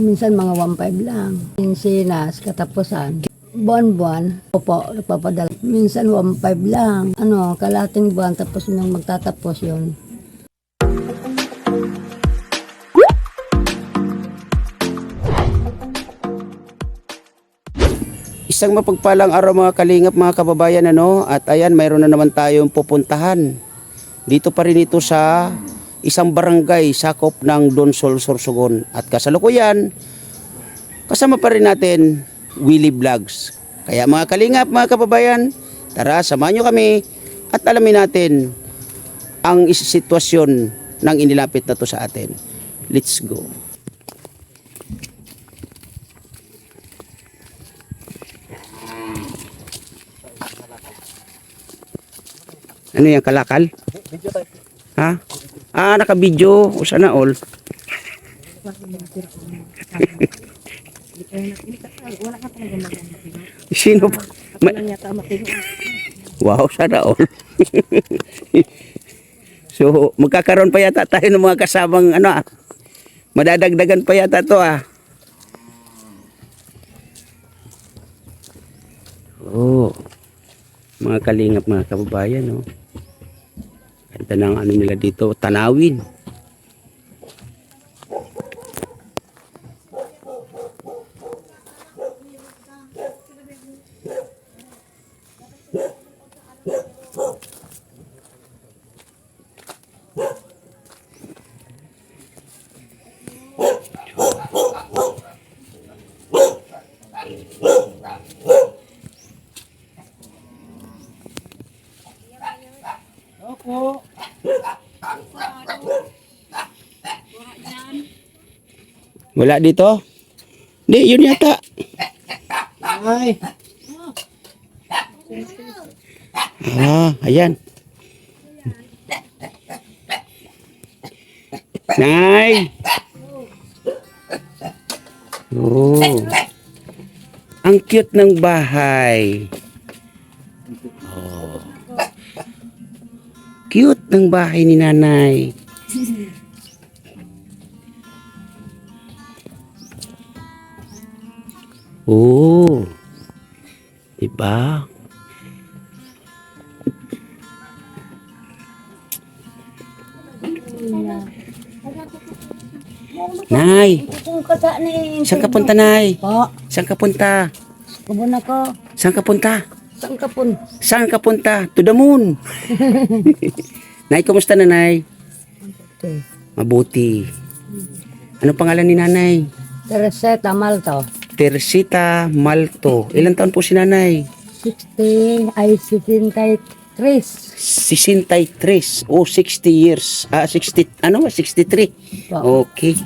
Minsan mga 1.5 lang. Insinas, katapusan. Buwan-buwan, opo, nagpapadala. Minsan 1.5 lang. Kalating buwan, tapos nung magtatapos yun. Isang mapagpalang araw mga kalingap, mga kababayan, at ayan, mayroon na naman tayong pupuntahan. Dito pa rin ito sa isang barangay sakop ng Donsol, Sorsogon. At kasalukuyan, kasama pa rin natin Willie Vlogs. Kaya mga kalingap, mga kababayan, tara samahan nyo kami at alamin natin ang sitwasyon ng inilapit na to sa atin. Let's go. Ano yan, kalakal? Video tayo. Ha? Naka-video. O sana all. Sino pa? Wow, sana all. So, magkakaroon pa yata tayo ng mga kasamang madadagdagan pa yata to Oh. Mga kalingap, mga kababayan, Ganda ng nila dito, tanawin. Opo. Wala dito? Di, yun yata. Ay. Ayan. Nay. Oh. Ang cute ng bahay. Oh. Cute ng bahay ni nanay. Oh. Diba? Nay, saan ka punta, Nay? Po, Saan ka punta? kubon ako. Saan ka punta? Saan ka pun? Saan ka punta? To the moon. Nay, kumusta na, Nay? Mabuti. Ano pangalan ni Nanay? Tereseta Malto. Teresita Malto. Ilan taon po si Nanay? 63. 63. Oh, 60 years. 63. Po. Okay.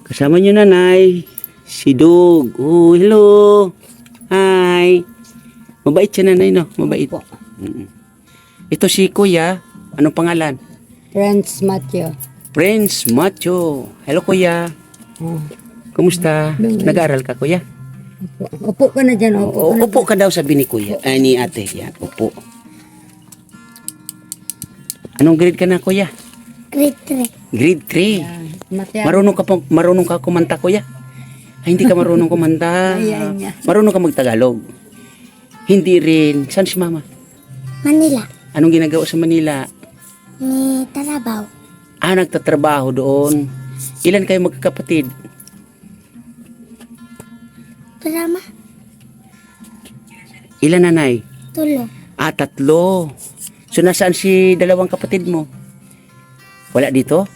Kasama niyo, Nanay. Si Dog. Oh, hello. Hi. Mabait siya, Nanay, no? Mabait. Po. Ito si Kuya. Anong pangalan? Friends Matthew. Prince Macho. Hello, Kuya. Oh. Kumusta? Nag-aaral ka, Kuya? Upo ka na dyan. Upo. Upo ka daw, sabi ni Kuya. Ni ate. Yan, upo. Anong grade ka na, Kuya? Grade 3. Grade 3. Marunong ka kumanta, Kuya? Ay, hindi ka marunong kumanta. Ayan niya. Marunong ka magtagalog. Hindi rin. Saan si Mama? Manila. Anong ginagawa sa Manila? May Tarabaw. Nagtatrabaho doon. Ilan kayo magkakapatid? Drama. Ilan, Nanay? Tulo. 3. So, nasaan si dalawang kapatid mo? Wala dito?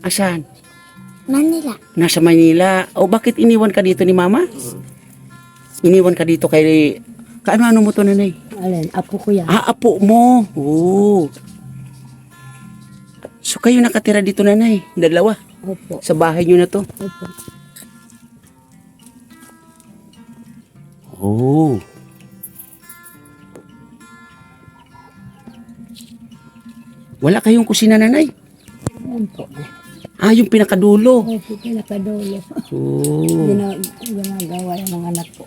Asan? Manila. Nasa Manila. O, bakit iniwan ka dito ni Mama? Iniwan ka dito kay... Kaano-ano mo to, Nanay? Alin, apo ko yan. Apo mo. Oo. So, kayo nakatira dito, Nanay? Dalawa? Opo. Sa bahay nyo na to? Opo. Oh. Wala kayong kusina, Nanay? Ayan po. Yung pinakadulo. Opo, pinakadulo. Oh. Ginagawa yung mga anak ko.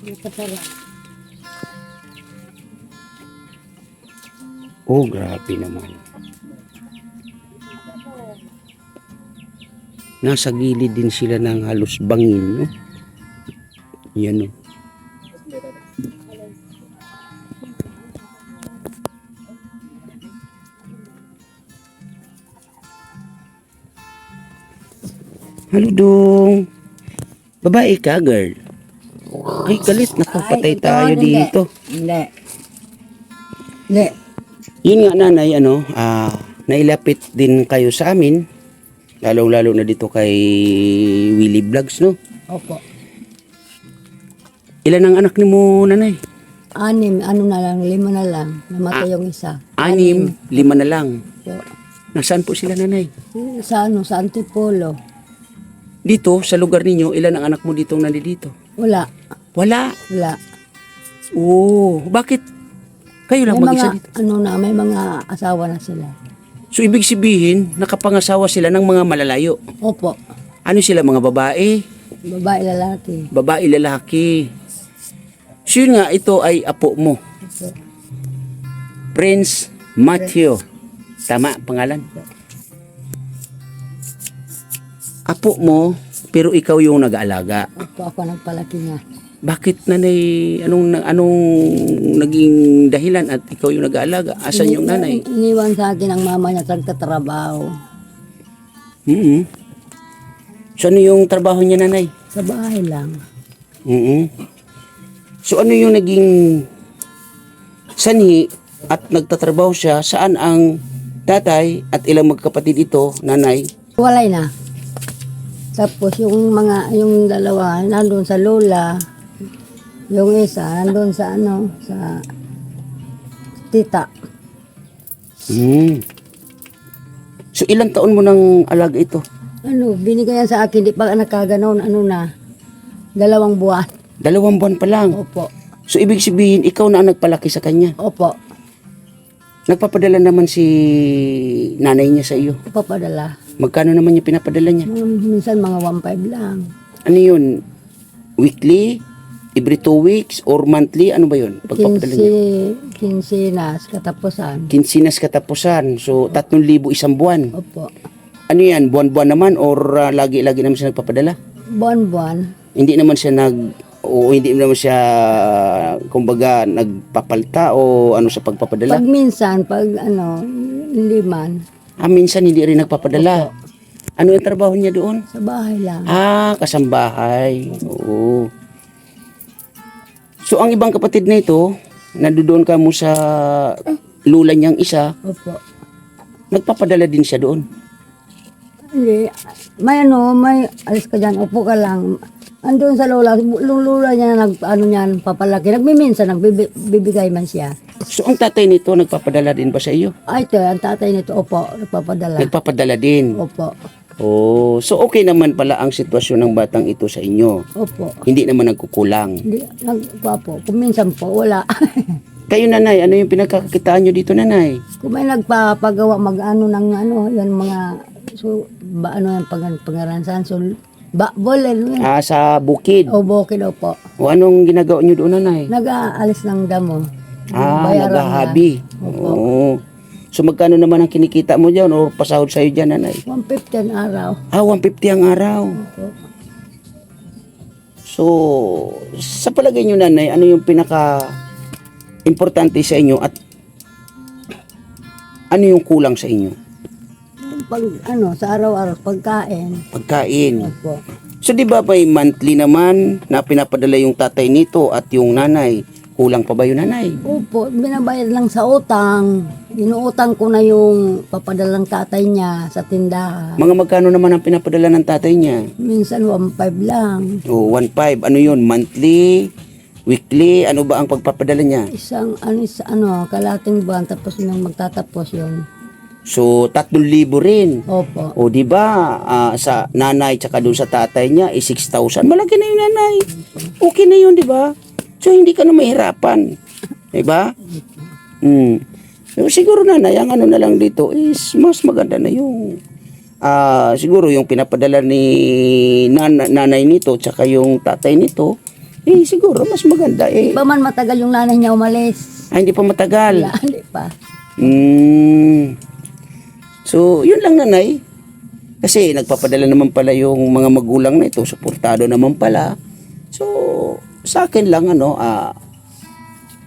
Dito pala. Oh, grabe naman. Nasa gilid din sila ng halos bangin, no? Yan, no? Halo dong. Babae ka, girl. Ay, galit. Naku, patay ito, tayo hindi. dito. Hindi. Hindi. Yun nga, nanay, nailapit din kayo sa amin. Lalo-lalo na dito kay Willie Vlogs, no? Opo. Ilan ang anak ni mo, nanay? 6, ano na lang, 5 na lang. Namatay yung isa. 6, 5 na lang. Po. Nasaan po sila, nanay? Sa ano, sa Antipolo. Dito, sa lugar ninyo, ilan ang anak mo dito nandito? Wala. Wala. Wala. Oo. Bakit? Kayo lang May mag-isa mga, dito. ano na, may mga asawa na sila. So, ibig sabihin, nakapangasawa sila ng mga malalayo. Opo. Ano sila, mga babae? Babae, lalaki. Babae, lalaki. So, yun nga, ito ay apo mo. Opo. Prince Matthew. Tama, pangalan? Apo mo, pero ikaw yung nag-aalaga. Opo, ako nagpalaki niya. Bakit, nanay, anong naging dahilan at ikaw yung nag-aalaga? Asan yung nanay? Iniwan sa akin ang mama niya sa nagtatrabaho. So, ano yung trabaho niya, nanay? Sa bahay lang. So, ano yung naging sanhi at nagtatrabaho siya? Saan ang tatay at ilang magkapatid ito, nanay? Walay na. Tapos yung dalawa, nandun sa lola. Yung isa, nandun sa sa tita. So, ilang taon mo nang alaga ito? Binigay yan sa akin, di pa nakaganon, 2 buwan. 2 buwan pa lang. Opo. So, ibig sabihin, ikaw na ang nagpalaki sa kanya. Opo. Nagpapadala naman si nanay niya sa iyo. Papadala. Magkano naman yung pinapadala niya? Minsan mga 1.5 lang. Ano yun? Weekly? Every 2 weeks? Or monthly? Ano ba yun? Pagpapadala niya? 15 katapusan. Kinsinas katapusan. So, 3,000 isang buwan. Opo. Ano yan? Buwan-buwan naman? Or lagi-lagi naman siya nagpapadala? Buwan-buwan. Hindi naman siya hindi naman siya, kumbaga, nagpapalta o ano sa pagpapadala? Pag minsan, hindi man, Minsan hindi rin nagpapadala. Ano yung trabaho niya doon? sa bahay lang. Kasambahay. Oo. So, ang ibang kapatid na ito, nandoon ka mo sa lula niyang isa, Opo. nagpapadala din siya doon. Hindi. May alis ka dyan, upo ka lang. Andun sa lola niya niyan, papalaki. Nagmiminsan, nagbibigay man siya. So, ang tatay nito, nagpapadala din ba sa iyo? Ito, ang tatay nito, opo, nagpapadala. Nagpapadala din. Opo. Oh, so okay naman pala ang sitwasyon ng batang ito sa inyo. Opo. Hindi naman nagkukulang. Hindi, nagpapo. Kung minsan po, wala. Kayo, nanay, ano yung pinagkakakitaan nyo dito, nanay? Kung may nagpapagawa, yan mga, yung pangaransan, bolen, Sa bukid. o bukid daw po. O anong ginagawa nyo doon, nanay? Nag-aalis ng damo. Bayaran Naghahabi. na. Opo. Oo. So magkano naman ang kinikita mo dyan o pasahod sa'yo dyan, nanay? 150 ang araw. 150 ang araw. Opo. So, sa palagay nyo, nanay, ano yung pinaka-importante sa inyo at ano yung kulang sa inyo? Pag, sa araw-araw, pagkain. Pagkain. Opo. So, di ba may monthly naman na pinapadala yung tatay nito at yung nanay? Kulang pa ba yung nanay? Opo, binabayad lang sa utang. Inuutang ko na yung papadalang tatay niya sa tindahan. Mga magkano naman ang pinapadala ng tatay niya? Minsan 1.5 lang. O, 1.5. Ano yun? Monthly? Weekly? Ano ba ang pagpapadala niya? Kalating buwan, tapos nang magtatapos yun. So, 3,000 rin. Opo. O, di ba, sa nanay tsaka doon sa tatay niya, 6,000. Malaki na yung nanay. Okay na yun, di ba? So, hindi ka na mahirapan. Di ba? So, siguro, nanay, ang ano na lang dito is mas maganda na yung siguro yung pinapadala ni nanay nito tsaka yung tatay nito, siguro mas maganda. Di pa man matagal yung nanay niya umalis. Hindi pa matagal. Wala, hindi pa. So, yun lang, nanay. Kasi nagpapadala naman pala yung mga magulang na ito, suportado naman pala. So, sa akin lang,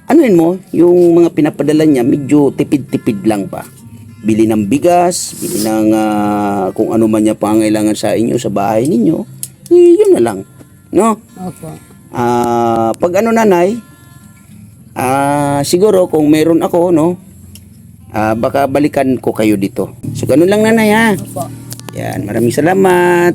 anuin mo, yung mga pinapadala niya, medyo tipid-tipid lang pa. Bili ng bigas, bili ng kung ano man niya pangailangan sa inyo, sa bahay ninyo, yun na lang. No? Opo. Pag ano nanay, siguro kung meron ako, no, baka balikan ko kayo dito. So, ganun lang nanay ha. Opo. Yan, maraming salamat.